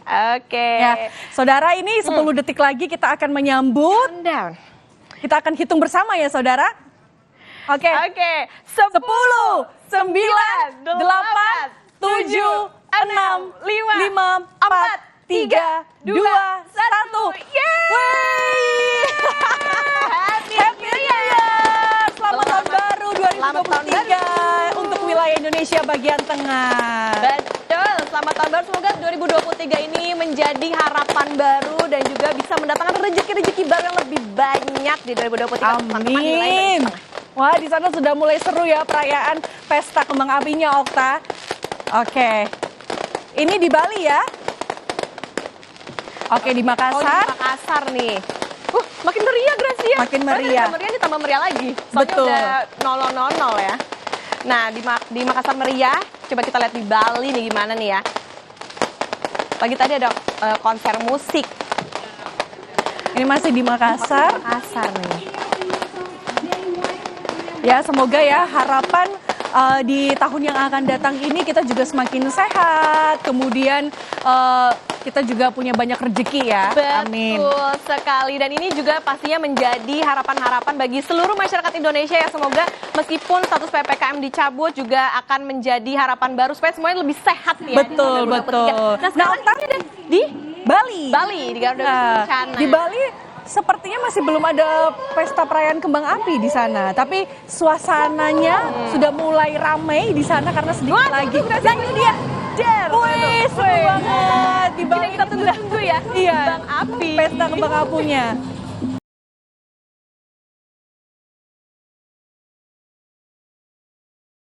Oke. Ya, saudara, ini 10 detik lagi kita akan menyambut. Countdown. Kita akan hitung bersama ya, saudara. Oke. Oke. 10, 9, 8, 7, 6, 5, 4, 3, 2, 1. Yeay! Happy New Year! Selamat tahun baru Selamat tahun 2023 untuk wilayah Indonesia bagian tengah. Betul, selamat tahun baru. Semoga 2023 ini menjadi harapan baru dan juga bisa mendatangkan rezeki-rezeki baru yang lebih banyak di 2023. Amin. Wah, di sana sudah mulai seru ya perayaan pesta kembang apinya, Okta. Oke. Ini di Bali ya? Oke, di Makassar. Oh, di Makassar nih. Makin meriah Gracia. Makin meriah. Udah meriah nih, tambah meriah lagi. Soalnya Betul. udah 00.00 ya. Nah, di Makassar meriah. Coba kita lihat di Bali nih gimana nih ya. Pagi tadi ada konser musik. Ini masih di Makassar. Makassar nih. Ya, semoga ya harapan di tahun yang akan datang ini kita juga semakin sehat. Kemudian kita juga punya banyak rezeki ya. Amin. Betul sekali. Dan ini juga pastinya menjadi harapan-harapan bagi seluruh masyarakat Indonesia ya. Semoga meskipun status PPKM dicabut juga akan menjadi harapan baru supaya semuanya lebih sehat ya. Betul, di 2023. betul. Nah, sekarang ini ada di Bali. di Garuda Kencana. Di Bali sepertinya masih belum ada pesta perayaan kembang api di sana, tapi suasananya sudah mulai ramai di sana karena sedikit lagi. Nah, ini dia. Wih, seru banget di Bali. Kita tunggu-tunggu ya. Iya. Kembang api. Pesta kembang apinya.